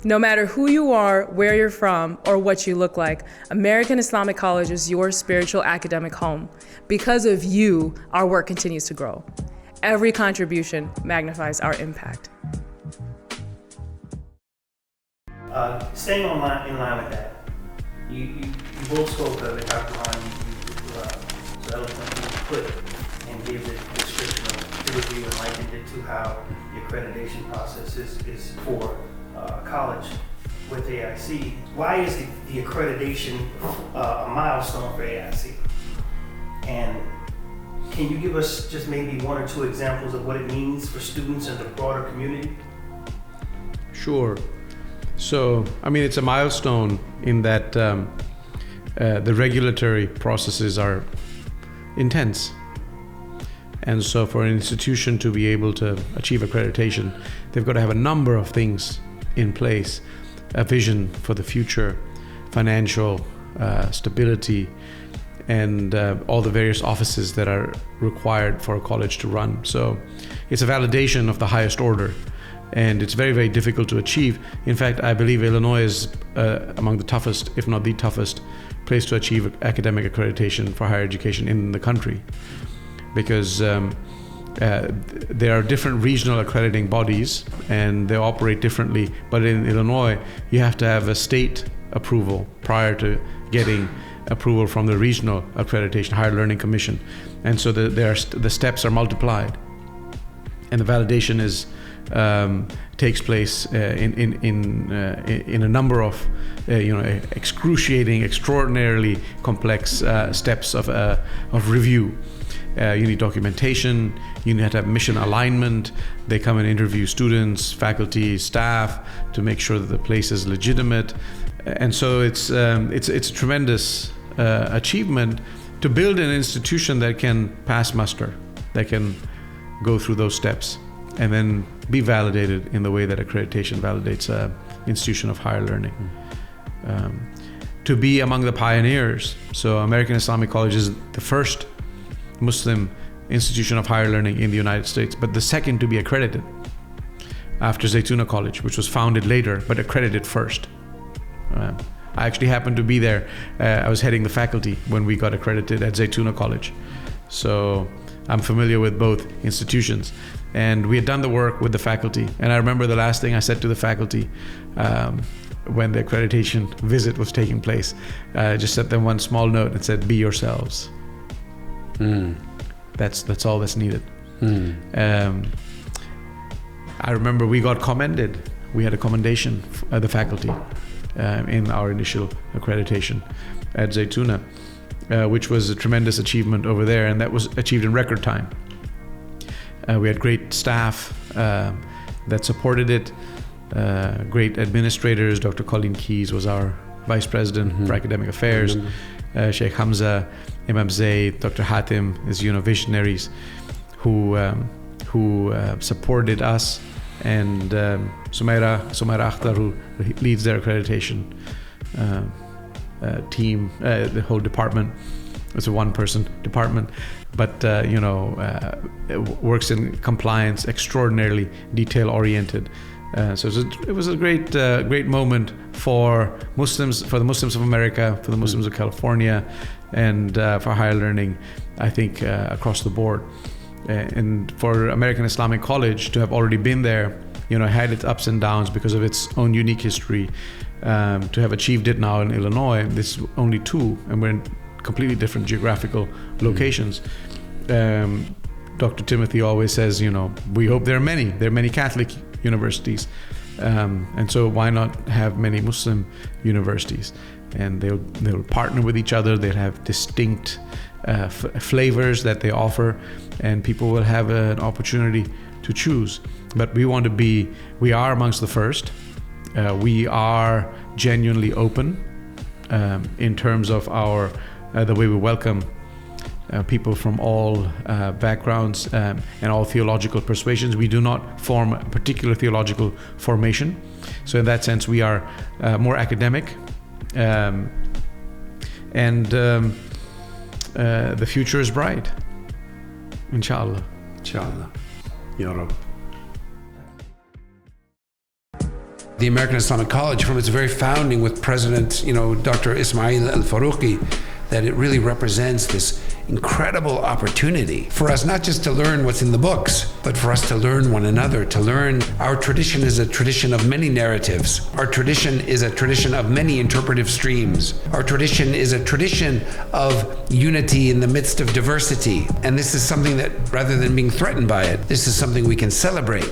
No matter who you are, where you're from, or what you look like, American Islamic College is your spiritual academic home. Because of you, our work continues to grow. Every contribution magnifies our impact. Staying in line with that, you both spoke of it, Dr. Hahn, you so eloquently put and gave the description of typically and likened it to how the accreditation process is for college with AIC. Why is the accreditation a milestone for AIC? And can you give us just maybe one or two examples of what it means for students and the broader community? Sure. So, I mean, it's a milestone in that the regulatory processes are intense. And so for an institution to be able to achieve accreditation, they've got to have a number of things in place, a vision for the future, financial stability, and all the various offices that are required for a college to run. So it's a validation of the highest order, and it's very, very difficult to achieve. In fact, I believe Illinois is among the toughest, if not the toughest, place to achieve academic accreditation for higher education in the country, because there are different regional accrediting bodies and they operate differently. But in Illinois, you have to have a state approval prior to getting approval from the regional accreditation, Higher Learning Commission. And so the steps are multiplied. And the validation takes place in a number of excruciating, extraordinarily complex steps of review. You need documentation, you need to have mission alignment. They come and interview students, faculty, staff to make sure that the place is legitimate. And so it's a tremendous achievement to build an institution that can pass muster, that can go through those steps and then be validated in the way that accreditation validates an institution of higher learning. To be among the pioneers. So American Islamic College is the first Muslim institution of higher learning in the United States, but the second to be accredited after Zaytuna College, which was founded later, but accredited first. I actually happened to be there. I was heading the faculty when we got accredited at Zaytuna College. So I'm familiar with both institutions. And we had done the work with the faculty. And I remember the last thing I said to the faculty when the accreditation visit was taking place, I just sent them one small note and said, "Be yourselves." That's all that's needed. I remember we got commended. We had a commendation of the faculty in our initial accreditation at Zaytuna, which was a tremendous achievement over there, and that was achieved in record time. We had great staff that supported it, great administrators. Dr. Colleen Keyes was our vice president for academic affairs. Sheikh Hamza, Imam Zayd, Dr. Hatim is visionaries who supported us, and Sumaira Akhtar, who leads their accreditation team, the whole department. It's a one-person department, but works in compliance, extraordinarily detail-oriented. So it was a great moment for Muslims, for the Muslims of America, for the Muslims of California, and for higher learning, I think, across the board. And for American Islamic College to have already been there, had its ups and downs because of its own unique history, to have achieved it now in Illinois, this is only two, and we're in completely different geographical locations. Dr. Timothy always says, we hope there are many Catholic universities, and so why not have many Muslim universities? And they'll partner with each other. They'll have distinct flavors that they offer, and people will have an opportunity to choose. But we are amongst the first. We are genuinely open in terms of the way we welcome people from all backgrounds and all theological persuasions. We do not form a particular theological formation. So in that sense, we are more academic. And the future is bright. Inshallah. Inshallah. Ya Rab. The American Islamic College, from its very founding with President, Dr. Ismail al-Faruqi, that it really represents this incredible opportunity for us not just to learn what's in the books, but for us to learn one another, to learn our tradition is a tradition of many narratives. Our tradition is a tradition of many interpretive streams. Our tradition is a tradition of unity in the midst of diversity. And this is something that, rather than being threatened by it, this is something we can celebrate.